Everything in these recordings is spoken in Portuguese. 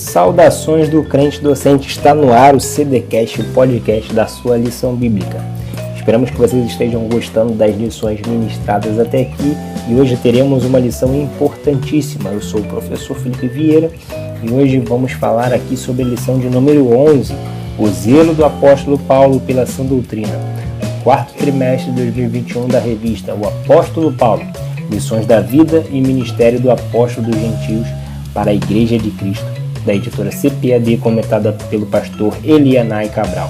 Saudações do crente docente, está no ar o CDcast, o podcast da sua lição bíblica. Esperamos que vocês estejam gostando das lições ministradas até aqui e hoje teremos uma lição importantíssima. Eu sou o professor Felipe Vieira e hoje vamos falar aqui sobre a lição de número 11, o zelo do apóstolo Paulo pela sã doutrina, no quarto trimestre de 2021 da revista O Apóstolo Paulo, lições da vida e ministério do apóstolo dos gentios para a Igreja de Cristo, da editora CPAD, comentada pelo pastor Elianai Cabral.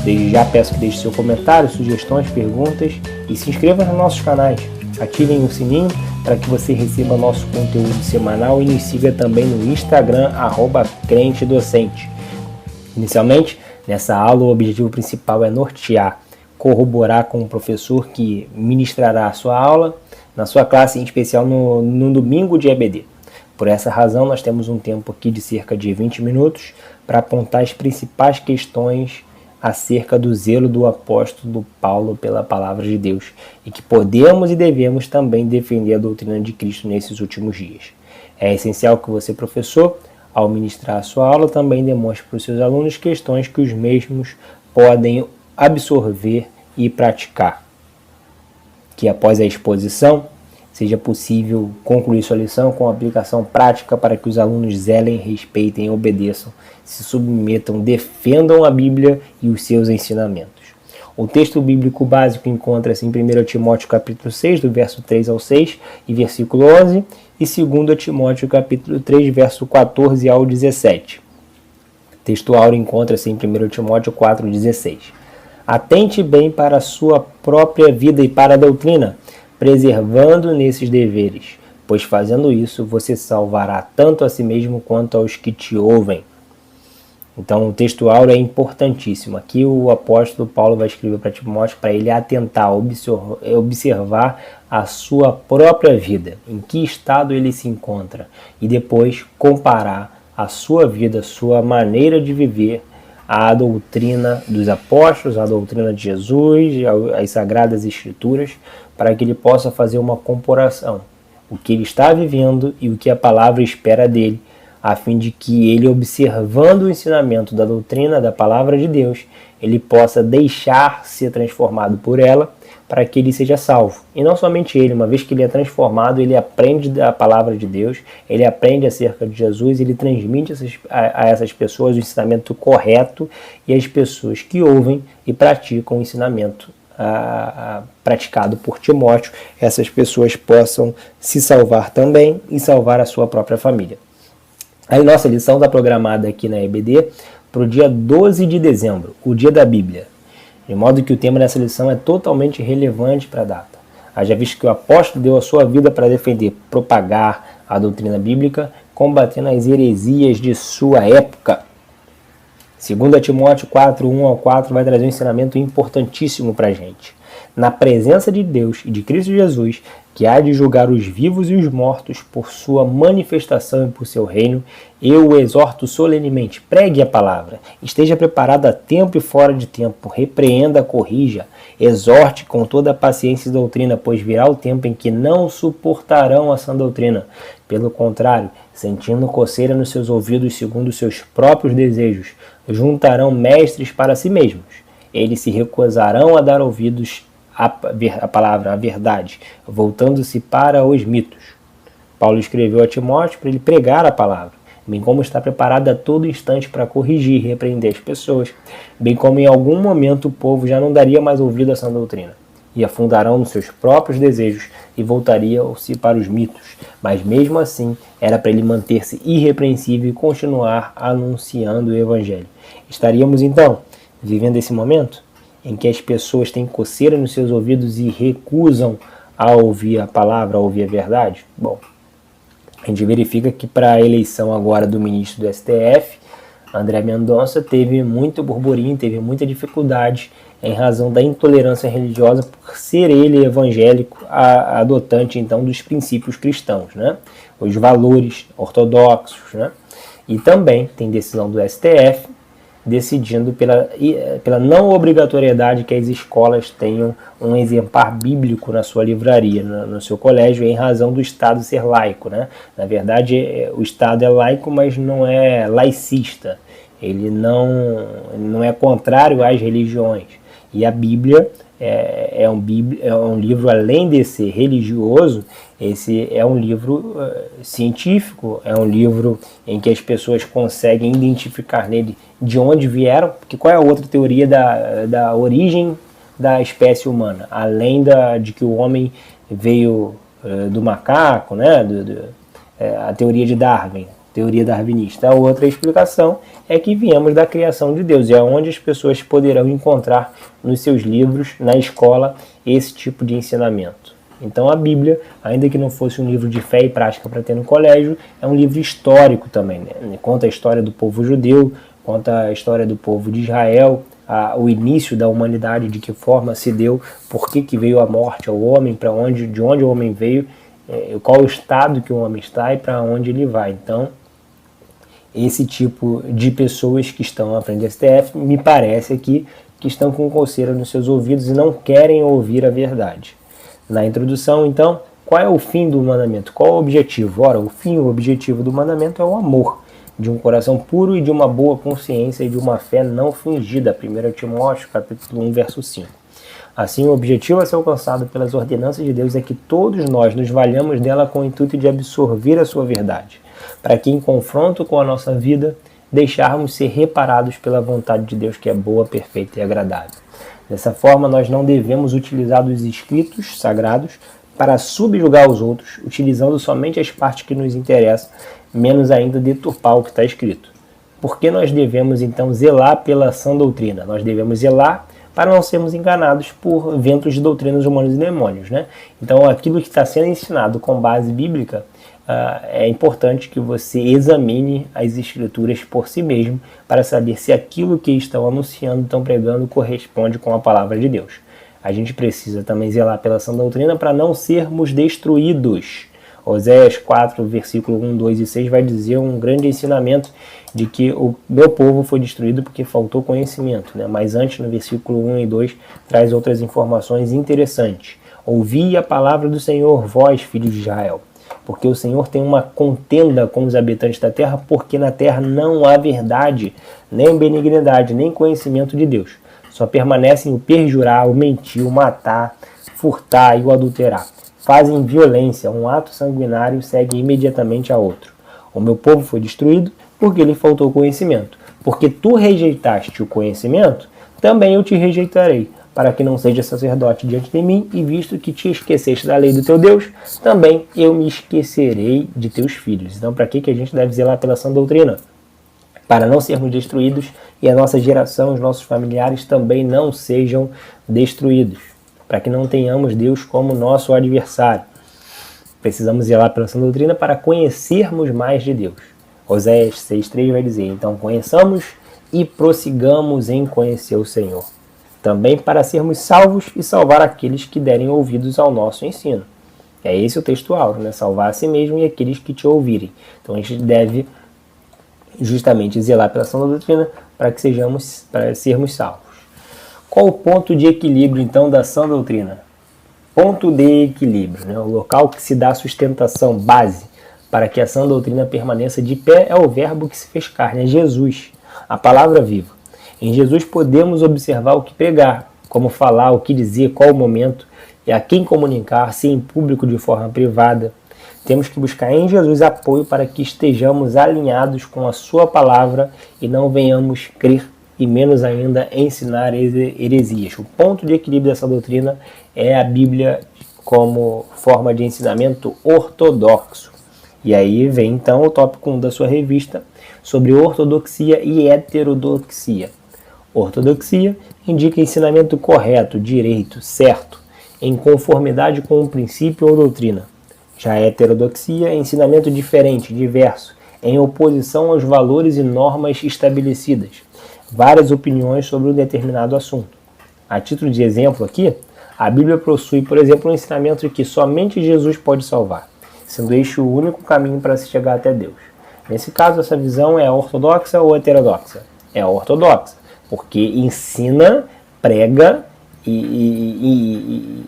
Desde já peço que deixe seu comentário, sugestões, perguntas e se inscreva nos nossos canais. Ativem o sininho para que você receba nosso conteúdo semanal e nos siga também no Instagram, @crentedocente. Inicialmente, nessa aula, o objetivo principal é nortear, corroborar com o professor que ministrará a sua aula na sua classe, em especial no domingo de EBD. Por essa razão, nós temos um tempo aqui de cerca de 20 minutos para apontar as principais questões acerca do zelo do apóstolo Paulo pela palavra de Deus e que podemos e devemos também defender a doutrina de Cristo nesses últimos dias. É essencial que você, professor, ao ministrar a sua aula, também demonstre para os seus alunos questões que os mesmos podem absorver e praticar. Que após a exposição, seja possível concluir sua lição com aplicação prática para que os alunos zelem, respeitem, obedeçam, se submetam, defendam a Bíblia e os seus ensinamentos. O texto bíblico básico encontra-se em 1 Timóteo capítulo 6, do verso 3 ao 6 e versículo 11, e 2 Timóteo capítulo 3, verso 14 ao 17. O texto áureo encontra-se em 1 Timóteo 4, 16. Atente bem para a sua própria vida e para a doutrina, preservando nesses deveres, pois fazendo isso você salvará tanto a si mesmo quanto aos que te ouvem. Então o texto áureo é importantíssimo. Aqui o apóstolo Paulo vai escrever para Timóteo para ele atentar, observar a sua própria vida, em que estado ele se encontra, e depois comparar a sua vida, a sua maneira de viver, à doutrina dos apóstolos, à doutrina de Jesus, às Sagradas Escrituras, para que ele possa fazer uma comparação, o que ele está vivendo e o que a palavra espera dele, a fim de que ele, observando o ensinamento da doutrina, da palavra de Deus, ele possa deixar ser transformado por ela, para que ele seja salvo. E não somente ele, uma vez que ele é transformado, ele aprende a palavra de Deus, ele aprende acerca de Jesus, ele transmite a essas pessoas o ensinamento correto, e as pessoas que ouvem e praticam o ensinamento praticado por Timóteo, essas pessoas possam se salvar também e salvar a sua própria família. A nossa lição está programada aqui na EBD para o dia 12 de dezembro, o dia da Bíblia, de modo que o tema dessa lição é totalmente relevante para a data. Haja visto que o apóstolo deu a sua vida para defender, propagar a doutrina bíblica, combatendo as heresias de sua época. 2 Timóteo 4, 1 ao 4 vai trazer um ensinamento importantíssimo para a gente. Na presença de Deus e de Cristo Jesus, que há de julgar os vivos e os mortos por sua manifestação e por seu reino, eu o exorto solenemente, pregue a palavra, esteja preparado a tempo e fora de tempo, repreenda, corrija, exorte com toda a paciência e doutrina, pois virá o tempo em que não suportarão a sã doutrina. Pelo contrário, sentindo coceira nos seus ouvidos segundo os seus próprios desejos, juntarão mestres para si mesmos. Eles se recusarão a dar ouvidos à palavra, à verdade, voltando-se para os mitos. Paulo escreveu a Timóteo para ele pregar a palavra, bem como estar preparado a todo instante para corrigir e repreender as pessoas, bem como em algum momento o povo já não daria mais ouvido a essa doutrina, e afundarão nos seus próprios desejos e voltariam-se para os mitos. Mas mesmo assim, era para ele manter-se irrepreensível e continuar anunciando o Evangelho. Estaríamos então vivendo esse momento em que as pessoas têm coceira nos seus ouvidos e recusam a ouvir a palavra, a ouvir a verdade? Bom, a gente verifica que para a eleição agora do ministro do STF, André Mendonça, teve muito burburinho, teve muita dificuldade em razão da intolerância religiosa por ser ele evangélico, adotante então dos princípios cristãos, né? Os valores ortodoxos, né? E também tem decisão do STF decidindo pela não obrigatoriedade que as escolas tenham um exemplar bíblico na sua livraria, no seu colégio, em razão do Estado ser laico, né? Na verdade, o Estado é laico, mas não é laicista. Ele não é contrário às religiões. E a Bíblia é um livro, além de ser religioso, esse é um livro científico, é um livro em que as pessoas conseguem identificar nele de onde vieram, porque qual é a outra teoria da origem da espécie humana, além de que o homem veio do macaco, né? A teoria de Darwin, teoria darwinista. A outra explicação é que viemos da criação de Deus, e é onde as pessoas poderão encontrar nos seus livros, na escola, esse tipo de ensinamento. Então a Bíblia, ainda que não fosse um livro de fé e prática para ter no colégio, é um livro histórico também, né? Conta a história do povo judeu, conta a história do povo de Israel, o início da humanidade, de que forma se deu, por que veio a morte ao homem, de onde o homem veio, qual o estado que o homem está e para onde ele vai. Então, esse tipo de pessoas que estão à frente do STF, me parece aqui que estão com coceira nos seus ouvidos e não querem ouvir a verdade. Na introdução, então, qual é o fim do mandamento? Qual é o objetivo? Ora, o objetivo do mandamento é o amor, de um coração puro e de uma boa consciência e de uma fé não fingida. 1 Timóteo, capítulo 1, verso 5. Assim, o objetivo a ser alcançado pelas ordenanças de Deus é que todos nós nos valhamos dela com o intuito de absorver a sua verdade, para que, em confronto com a nossa vida, deixarmos ser reparados pela vontade de Deus, que é boa, perfeita e agradável. Dessa forma, nós não devemos utilizar os escritos sagrados para subjugar os outros, utilizando somente as partes que nos interessam, menos ainda deturpar o que está escrito. Por que nós devemos, então, zelar pela sã doutrina? Nós devemos zelar para não sermos enganados por ventos de doutrinas humanas e demônios, né? Então, aquilo que está sendo ensinado com base bíblica, é importante que você examine as escrituras por si mesmo para saber se aquilo que estão anunciando, estão pregando, corresponde com a palavra de Deus. A gente precisa também zelar pela sã doutrina para não sermos destruídos. Oséias 4, versículo 1, 2 e 6 vai dizer um grande ensinamento de que o meu povo foi destruído porque faltou conhecimento, né? Mas antes, no versículo 1 e 2, traz outras informações interessantes. Ouvi a palavra do Senhor, vós, filhos de Israel, porque o Senhor tem uma contenda com os habitantes da terra, porque na terra não há verdade, nem benignidade, nem conhecimento de Deus. Só permanecem o perjurar, o mentir, o matar, furtar e o adulterar. Fazem violência, um ato sanguinário segue imediatamente a outro. O meu povo foi destruído porque lhe faltou conhecimento. Porque tu rejeitaste o conhecimento, também eu te rejeitarei, para que não seja sacerdote diante de mim, e visto que te esqueceste da lei do teu Deus, também eu me esquecerei de teus filhos. Então, para que a gente deve zelar pela sã doutrina? Para não sermos destruídos e a nossa geração, os nossos familiares também não sejam destruídos. Para que não tenhamos Deus como nosso adversário. Precisamos zelar pela sã doutrina para conhecermos mais de Deus. Oséias 6,3 vai dizer, então conheçamos e prossigamos em conhecer o Senhor. Também para sermos salvos e salvar aqueles que derem ouvidos ao nosso ensino. É esse o textual, né? Salvar a si mesmo e aqueles que te ouvirem. Então a gente deve justamente zelar pela sã doutrina para sermos salvos. Qual o ponto de equilíbrio, então, da sã doutrina? Ponto de equilíbrio, né? O local que se dá sustentação, base, para que a sã doutrina permaneça de pé é o verbo que se fez carne, é Jesus, a palavra viva. Em Jesus podemos observar o que pregar, como falar, o que dizer, qual o momento, e a quem comunicar, se em público, de forma privada. Temos que buscar em Jesus apoio para que estejamos alinhados com a sua palavra e não venhamos crer e menos ainda ensinar heresias. O ponto de equilíbrio dessa doutrina é a Bíblia como forma de ensinamento ortodoxo. E aí vem então o tópico 1 da sua revista sobre ortodoxia e heterodoxia. Ortodoxia indica ensinamento correto, direito, certo, em conformidade com um princípio ou doutrina. Já a heterodoxia é ensinamento diferente, diverso, em oposição aos valores e normas estabelecidas. Várias opiniões sobre um determinado assunto. A título de exemplo aqui, a Bíblia possui, por exemplo, um ensinamento de que somente Jesus pode salvar, sendo este o único caminho para se chegar até Deus. Nesse caso, essa visão é ortodoxa ou heterodoxa? É a ortodoxa, porque ensina, prega e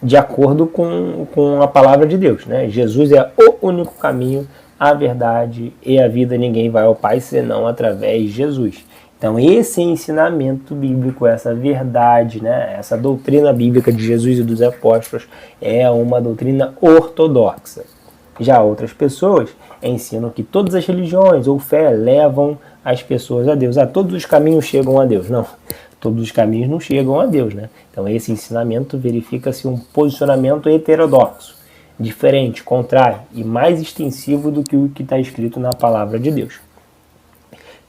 de acordo com a palavra de Deus, né? Jesus é o único caminho, a verdade e a vida. Ninguém vai ao Pai senão através de Jesus. Então esse ensinamento bíblico, essa verdade, né, essa doutrina bíblica de Jesus e dos apóstolos é uma doutrina ortodoxa. Já outras pessoas ensinam que todas as religiões ou fé levam as pessoas a Deus. Todos os caminhos chegam a Deus. Não, todos os caminhos não chegam a Deus, né? Então esse ensinamento verifica-se um posicionamento heterodoxo, diferente, contrário e mais extensivo do que o que está escrito na palavra de Deus.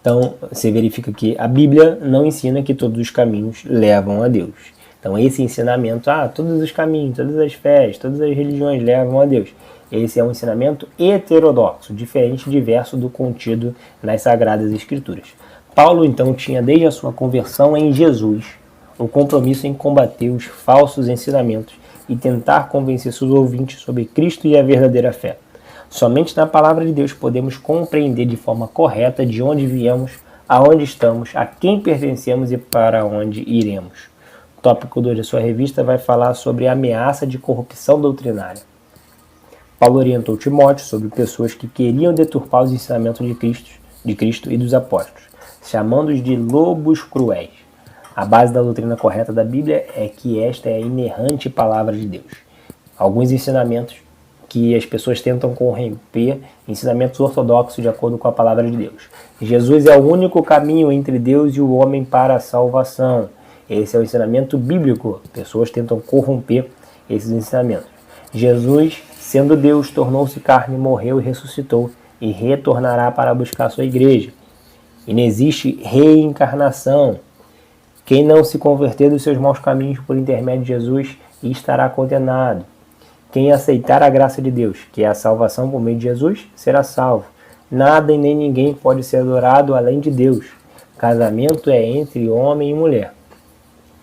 Então, você verifica que a Bíblia não ensina que todos os caminhos levam a Deus. Então, esse ensinamento, todos os caminhos, todas as fés, todas as religiões levam a Deus. Esse é um ensinamento heterodoxo, diferente e diverso do contido nas Sagradas Escrituras. Paulo, então, tinha desde a sua conversão em Jesus o compromisso em combater os falsos ensinamentos e tentar convencer seus ouvintes sobre Cristo e a verdadeira fé. Somente na palavra de Deus podemos compreender de forma correta de onde viemos, aonde estamos, a quem pertencemos e para onde iremos. O tópico 2 da sua revista vai falar sobre a ameaça de corrupção doutrinária. Paulo orientou Timóteo sobre pessoas que queriam deturpar os ensinamentos de Cristo e dos apóstolos, chamando-os de lobos cruéis. A base da doutrina correta da Bíblia é que esta é a inerrante palavra de Deus. Alguns ensinamentos que as pessoas tentam corromper, ensinamentos ortodoxos de acordo com a palavra de Deus. Jesus é o único caminho entre Deus e o homem para a salvação. Esse é o ensinamento bíblico. Pessoas tentam corromper esses ensinamentos. Jesus, sendo Deus, tornou-se carne, morreu e ressuscitou, e retornará para buscar sua igreja. E não existe reencarnação. Quem não se converter dos seus maus caminhos por intermédio de Jesus estará condenado. Quem aceitar a graça de Deus, que é a salvação por meio de Jesus, será salvo. Nada e nem ninguém pode ser adorado além de Deus. Casamento é entre homem e mulher.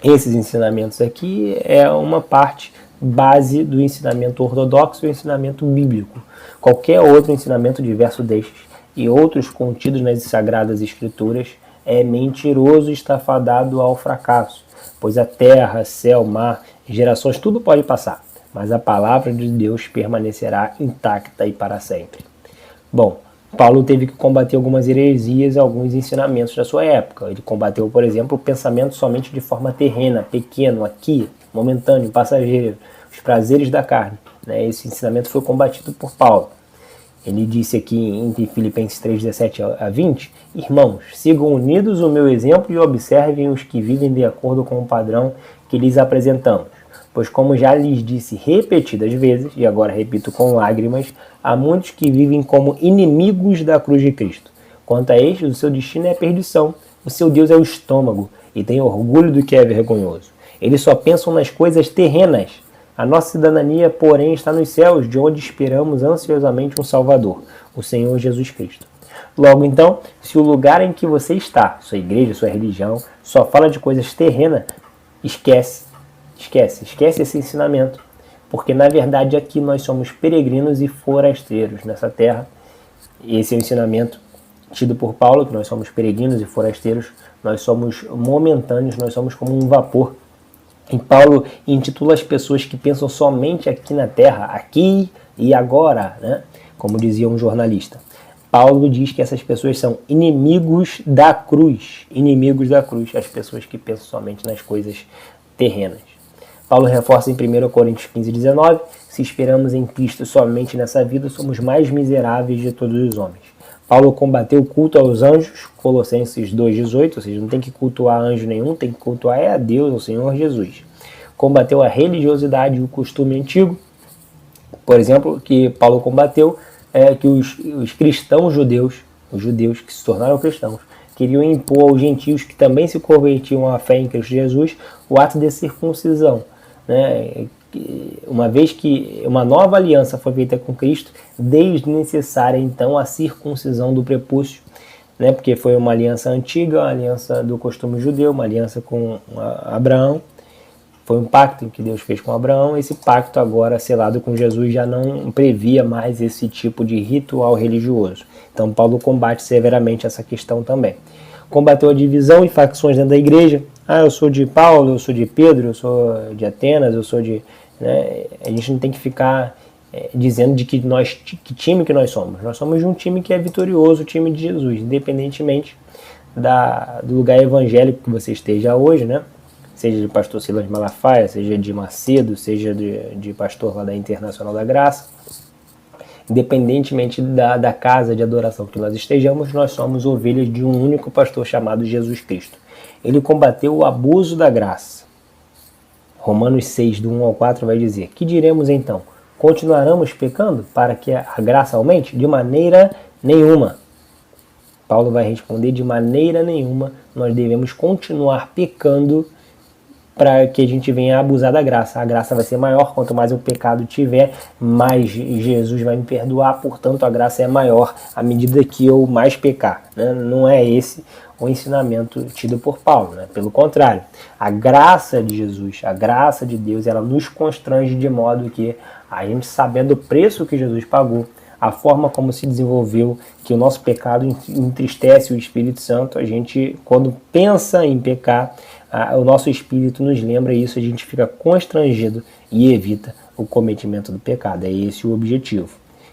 Esses ensinamentos aqui é uma parte base do ensinamento ortodoxo e o ensinamento bíblico. Qualquer outro ensinamento diverso destes e outros contidos nas Sagradas Escrituras é mentiroso e está fadado ao fracasso, pois a terra, céu, mar, gerações, tudo pode passar, mas a palavra de Deus permanecerá intacta e para sempre. Bom, Paulo teve que combater algumas heresias e alguns ensinamentos da sua época. Ele combateu, por exemplo, o pensamento somente de forma terrena, pequeno, aqui, momentâneo, passageiro, os prazeres da carne. Esse ensinamento foi combatido por Paulo. Ele disse aqui em Filipenses 3:17-20, irmãos, sigam unidos o meu exemplo e observem os que vivem de acordo com o padrão que lhes apresentamos. Pois como já lhes disse repetidas vezes, e agora repito com lágrimas, há muitos que vivem como inimigos da cruz de Cristo. Quanto a estes, o seu destino é a perdição, o seu Deus é o estômago, e tem orgulho do que é vergonhoso. Eles só pensam nas coisas terrenas. A nossa cidadania, porém, está nos céus, de onde esperamos ansiosamente um Salvador, o Senhor Jesus Cristo. Logo então, se o lugar em que você está, sua igreja, sua religião, só fala de coisas terrenas, esquece esse ensinamento, porque na verdade aqui nós somos peregrinos e forasteiros nessa terra. Esse é o ensinamento tido por Paulo, que nós somos peregrinos e forasteiros, nós somos momentâneos, nós somos como um vapor. E Paulo intitula as pessoas que pensam somente aqui na terra, aqui e agora, né? Como dizia um jornalista. Paulo diz que essas pessoas são inimigos da cruz, as pessoas que pensam somente nas coisas terrenas. Paulo reforça em 1 Coríntios 15:19, se esperamos em Cristo somente nessa vida, somos mais miseráveis de todos os homens. Paulo combateu o culto aos anjos, Colossenses 2:18, ou seja, não tem que cultuar anjo nenhum, tem que cultuar a Deus, ao Senhor Jesus. Combateu a religiosidade e o costume antigo, por exemplo, que Paulo combateu que os cristãos judeus, os judeus que se tornaram cristãos, queriam impor aos gentios que também se convertiam à fé em Cristo Jesus o ato de circuncisão. Uma vez que uma nova aliança foi feita com Cristo, desnecessária então a circuncisão do prepúcio, porque foi uma aliança antiga, uma aliança do costume judeu, uma aliança com Abraão, foi um pacto que Deus fez com Abraão. Esse pacto agora selado com Jesus já não previa mais esse tipo de ritual religioso. Então Paulo combate severamente essa questão também. Combateu a divisão e facções dentro da igreja. Eu sou de Paulo, eu sou de Pedro, eu sou de Atenas, eu sou de... Né? A gente não tem que ficar dizendo de que time que nós somos. Nós somos de um time que é vitorioso, o time de Jesus, independentemente do lugar evangélico que você esteja hoje, né? Seja de pastor Silas Malafaia, seja de Macedo, seja de pastor lá da Internacional da Graça. Independentemente da casa de adoração que nós estejamos, nós somos ovelhas de um único pastor chamado Jesus Cristo. Ele combateu o abuso da graça. Romanos 6, do 1 ao 4 vai dizer: que diremos então? Continuaremos pecando para que a graça aumente? De maneira nenhuma. Paulo vai responder: de maneira nenhuma nós devemos continuar pecando para que a gente venha abusar da graça. A graça vai ser maior, quanto mais o pecado tiver, mais Jesus vai me perdoar, portanto a graça é maior à medida que eu mais pecar. Né? Não é esse o ensinamento tido por Paulo, né? Pelo contrário, a graça de Jesus, a graça de Deus, ela nos constrange de modo que a gente, sabendo o preço que Jesus pagou, a forma como se desenvolveu, que o nosso pecado entristece o Espírito Santo, a gente, quando pensa em pecar, o nosso espírito nos lembra isso, a gente fica constrangido e evita o cometimento do pecado. É esse o objetivo.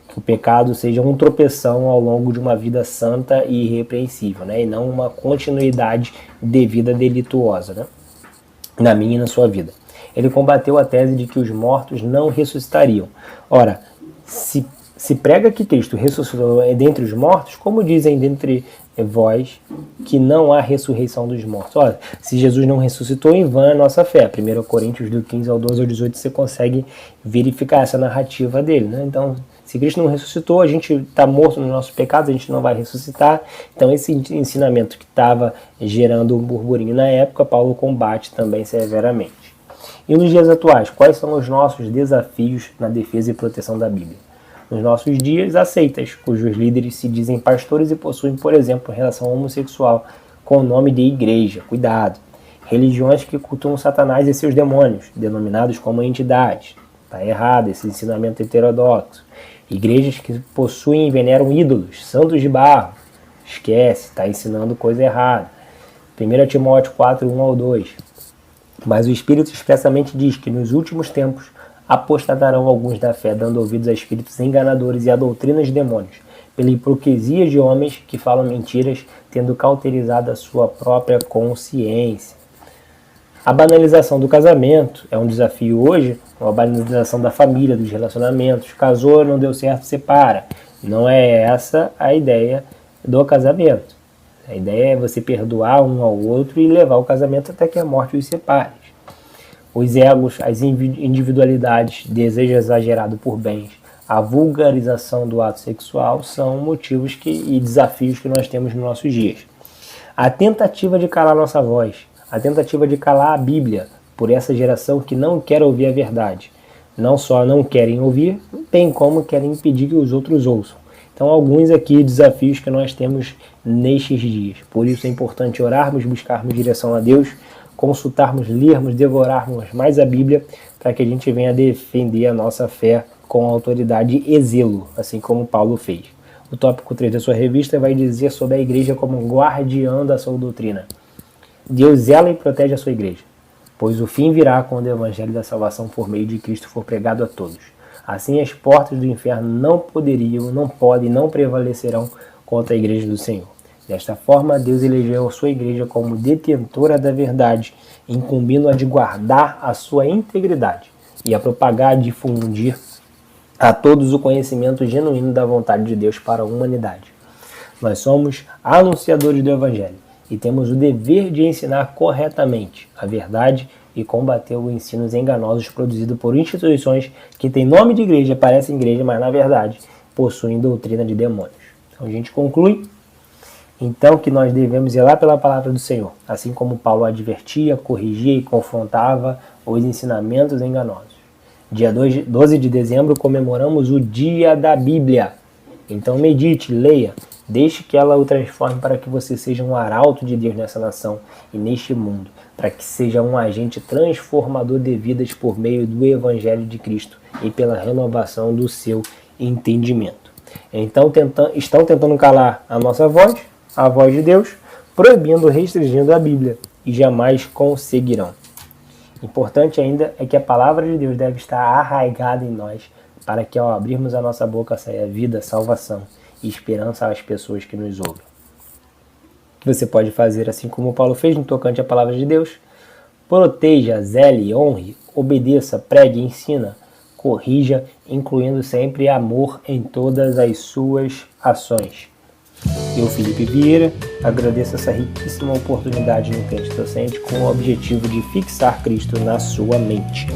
Que o pecado seja um tropeção ao longo de uma vida santa e irrepreensível, né? E não uma continuidade de vida delituosa, né? Na minha e na sua vida. Ele combateu a tese de que os mortos não ressuscitariam. Ora, se prega que Cristo ressuscitou dentre os mortos, como dizem dentre vós que não há ressurreição dos mortos? Olha, se Jesus não ressuscitou, em vão é a nossa fé. 1 Coríntios do 15 ao 12 ao 18 você consegue verificar essa narrativa dele, né? Então, se Cristo não ressuscitou, a gente está morto nos nossos pecados, a gente não vai ressuscitar. Então, esse ensinamento que estava gerando um burburinho na época, Paulo combate também severamente. E nos dias atuais, quais são os nossos desafios na defesa e proteção da Bíblia? Nos nossos dias, há seitas, cujos líderes se dizem pastores e possuem, por exemplo, relação homossexual com o nome de igreja. Cuidado! Religiões que cultuam Satanás e seus demônios, denominados como entidades. Está errado esse ensinamento heterodoxo. Igrejas que possuem e veneram ídolos, santos de barro. Esquece, está ensinando coisa errada. 1 Timóteo 4, 1 ao 2. Mas o Espírito expressamente diz que nos últimos tempos apostatarão alguns da fé, dando ouvidos a espíritos enganadores e a doutrinas de demônios, pela hipocrisia de homens que falam mentiras, tendo cauterizado a sua própria consciência. A banalização do casamento é um desafio hoje, a banalização da família, dos relacionamentos. Casou, não deu certo, separa. Não é essa a ideia do casamento. A ideia é você perdoar um ao outro e levar o casamento até que a morte os separe. Os egos, as individualidades, desejo exagerado por bens, a vulgarização do ato sexual são motivos e desafios que nós temos nos nossos dias. A tentativa de calar nossa voz, a tentativa de calar a Bíblia por essa geração que não quer ouvir a verdade. Não só não querem ouvir, bem como querem impedir que os outros ouçam. Então, alguns aqui desafios que nós temos nestes dias. Por isso é importante orarmos, buscarmos direção a Deus, consultarmos, lermos, devorarmos mais a Bíblia, para que a gente venha defender a nossa fé com autoridade e zelo, assim como Paulo fez. O tópico 3 da sua revista vai dizer sobre a igreja como guardiã da sua doutrina. Deus zela e protege a sua igreja, pois o fim virá quando o evangelho da salvação por meio de Cristo for pregado a todos. Assim as portas do inferno não podem, não prevalecerão contra a igreja do Senhor. Desta forma, Deus elegeu a sua igreja como detentora da verdade, incumbindo-a de guardar a sua integridade e a propagar e difundir a todos o conhecimento genuíno da vontade de Deus para a humanidade. Nós somos anunciadores do Evangelho e temos o dever de ensinar corretamente a verdade e combater os ensinos enganosos produzidos por instituições que têm nome de igreja, parecem igreja, mas na verdade possuem doutrina de demônios. Então a gente conclui então que nós devemos zelar pela palavra do Senhor, assim como Paulo advertia, corrigia e confrontava os ensinamentos enganosos. Dia 12 de dezembro comemoramos o Dia da Bíblia. Então medite, leia, deixe que ela o transforme para que você seja um arauto de Deus nessa nação e neste mundo, para que seja um agente transformador de vidas por meio do Evangelho de Cristo e pela renovação do seu entendimento. Então estão tentando calar a nossa voz, a voz de Deus. proibindo ou restringindo a Bíblia, e jamais conseguirão. Importante ainda é que a palavra de Deus deve estar arraigada em nós, para que ao abrirmos a nossa boca saia vida, salvação e esperança às pessoas que nos ouvem. O que você pode fazer, assim como Paulo fez no tocante à palavra de Deus? Proteja, zele, honre, obedeça, pregue, ensina, corrija, incluindo sempre amor em todas as suas ações. Eu, Felipe Vieira, agradeço essa riquíssima oportunidade no Crente Docente com o objetivo de fixar Cristo na sua mente.